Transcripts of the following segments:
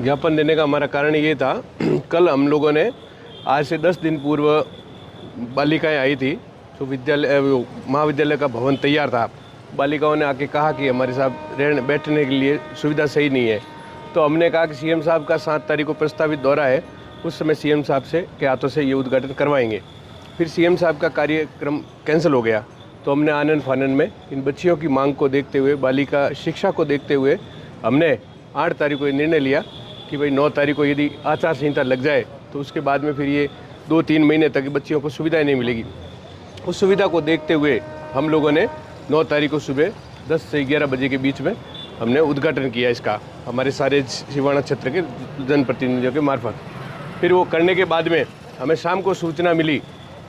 ज्ञापन देने का हमारा कारण ये था कल हम लोगों ने आज से 10 दिन पूर्व बालिकाएं आई थी, जो महाविद्यालय का भवन तैयार था। बालिकाओं ने आके कहा कि हमारे साथ बैठने के लिए सुविधा सही नहीं है। तो हमने कहा कि सीएम साहब का 7 तारीख को प्रस्तावित दौरा है, उस समय सीएम साहब के हाथों से ये उद्घाटन करवाएंगे। फिर सीएम साहब का कार्यक्रम कैंसिल हो गया, तो हमने आनन फानन में इन बच्चियों की मांग को देखते हुए, बालिका शिक्षा को देखते हुए हमने 8 तारीख को ये निर्णय लिया कि भाई 9 तारीख को यदि आचार संहिता लग जाए तो उसके बाद में फिर ये 2-3 महीने तक बच्चियों को सुविधाएं नहीं मिलेगी। उस सुविधा को देखते हुए हम लोगों ने 9 तारीख को सुबह 10 से 11 बजे के बीच में हमने उद्घाटन किया इसका, हमारे सारे सिवाना क्षेत्र के जनप्रतिनिधियों के मार्फत। फिर वो करने के बाद में हमें शाम को सूचना मिली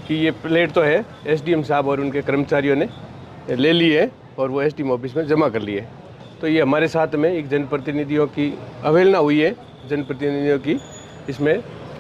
कि ये प्लेट तो है, एसडीएम साहब और उनके कर्मचारियों ने ले ली है और वो एसडीएम ऑफिस में जमा कर लिए। तो ये हमारे साथ में एक जनप्रतिनिधियों की अवहेलना हुई है, जनप्रतिनिधियों की इसमें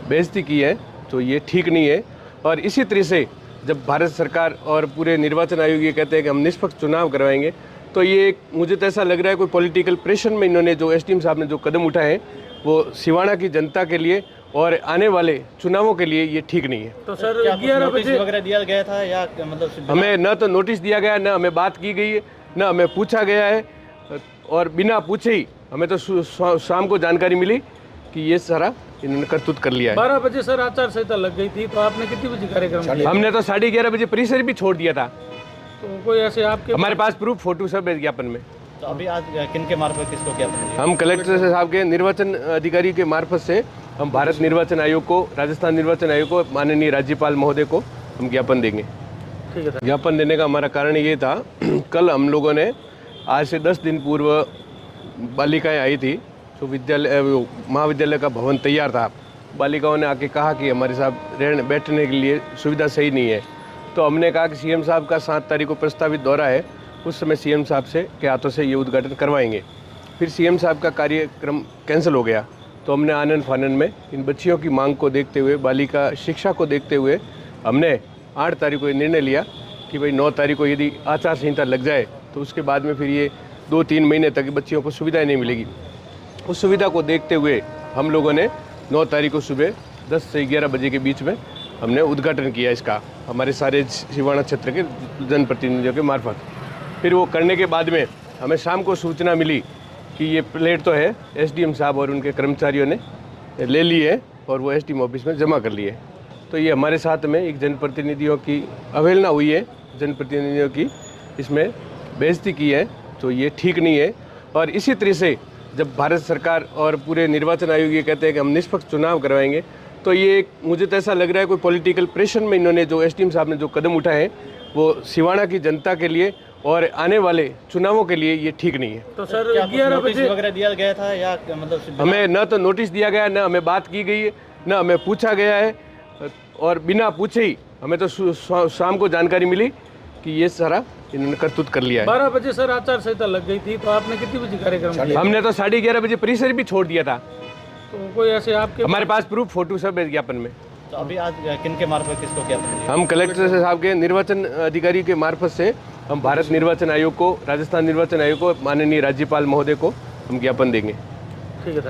बेइज्जती की है, तो ये ठीक नहीं है। और इसी तरह से जब भारत सरकार और पूरे निर्वाचन आयोग ये कहते हैं कि हम निष्पक्ष चुनाव करवाएंगे, तो ये मुझे तो ऐसा लग रहा है कोई पॉलिटिकल प्रेशर में इन्होंने जो एसडीएम साहब ने जो कदम उठाए हैं वो सिवाना की जनता के लिए और आने वाले चुनावों के लिए ये ठीक नहीं है। तो सर 11 बजे वगैरह दिया गया था या मतलब हमें न तो नोटिस दिया गया, न हमें बात की गई है, न हमें पूछा गया है, और बिना पूछे ही हमें तो शाम को जानकारी मिली कि ये सारा इन्होंने करतूत कर लिया है। 12 बजे सर आचार संहिता लग गई थी, तो आपने कितनी बजे कार्यक्रम किया? हमने तो 11:30 बजे परिसर भी छोड़ दिया था। तो कोई ऐसे आपके हमारे पास प्रूफ, फोटो सब है ज्ञापन में। तो अभी आज किन के मार्फत किसको ज्ञापन? हम कलेक्टर साहब के निर्वाचन अधिकारी के मार्फत से हम भारत निर्वाचन आयोग को, राजस्थान निर्वाचन आयोग को, माननीय राज्यपाल महोदय को हम ज्ञापन देंगे। ठीक है। ज्ञापन देने का हमारा कारण ये था कल हम लोगों ने आज से 10 दिन पूर्व बालिकाएं आई थी, जो महाविद्यालय का भवन तैयार था। बालिकाओं ने आके कहा कि हमारे साथ बैठने के लिए सुविधा सही नहीं है। तो हमने कहा कि सीएम साहब का 7 तारीख को प्रस्तावित दौरा है, उस समय सीएम साहब के हाथों से ये उद्घाटन करवाएंगे। फिर सीएम साहब का कार्यक्रम कैंसिल हो गया, तो हमने आनन फानन में इन बच्चियों की मांग को देखते हुए, बालिका शिक्षा को देखते हुए हमने 8 तारीख को ये निर्णय लिया कि भाई 9 तारीख को यदि आचार संहिता लग जाए तो उसके बाद में फिर ये 2-3 महीने तक बच्चियों को सुविधाएं नहीं मिलेगी। उस सुविधा को देखते हुए हम लोगों ने 9 तारीख को सुबह 10 से 11 बजे के बीच में हमने उद्घाटन किया इसका, हमारे सारे सिवाना क्षेत्र के जनप्रतिनिधियों के मार्फत। फिर वो करने के बाद में हमें शाम को सूचना मिली कि ये प्लेट तो है, एसडीएम साहब और उनके कर्मचारियों ने ले ली है और वो एसडीएम ऑफिस में जमा कर लिए। तो ये हमारे साथ में एक जनप्रतिनिधियों की अवहेलना हुई है, जनप्रतिनिधियों की इसमें बेइज्जती की है, तो ये ठीक नहीं है। और इसी तरह से जब भारत सरकार और पूरे निर्वाचन आयोग ये कहते हैं कि हम निष्पक्ष चुनाव करवाएंगे, तो ये मुझे तो ऐसा लग रहा है कोई पॉलिटिकल प्रेशर में इन्होंने जो एसडीएम साहब ने जो कदम उठाए हैं वो सिवाना की जनता के लिए और आने वाले चुनावों के लिए ये ठीक नहीं है। तो सर 11 बजे वगैरह दिया गया था या मतलब हमें न तो नोटिस दिया गया, न हमें बात की गई है, न हमें पूछा गया है, और बिना पूछे ही हमें तो शाम को जानकारी मिली कि ये सारा इन्होंने करतूत कर लिया है। 12 बजे सर आचार संहिता लग गई थी, तो आपने कितनी बजे कार्यक्रम किया? हमने तो 11:30 बजे परिसर भी छोड़ दिया था। तो कोई ऐसे आपके हमारे पास प्रूफ, फोटो सब है ज्ञापन में। तो अभी आज किन के मार्फत किसको ज्ञापन? हम कलेक्टर साहब के निर्वाचन अधिकारी के मार्फत से हम भारत निर्वाचन आयोग को, राजस्थान निर्वाचन आयोग को, माननीय राज्यपाल महोदय को हम ज्ञापन देंगे।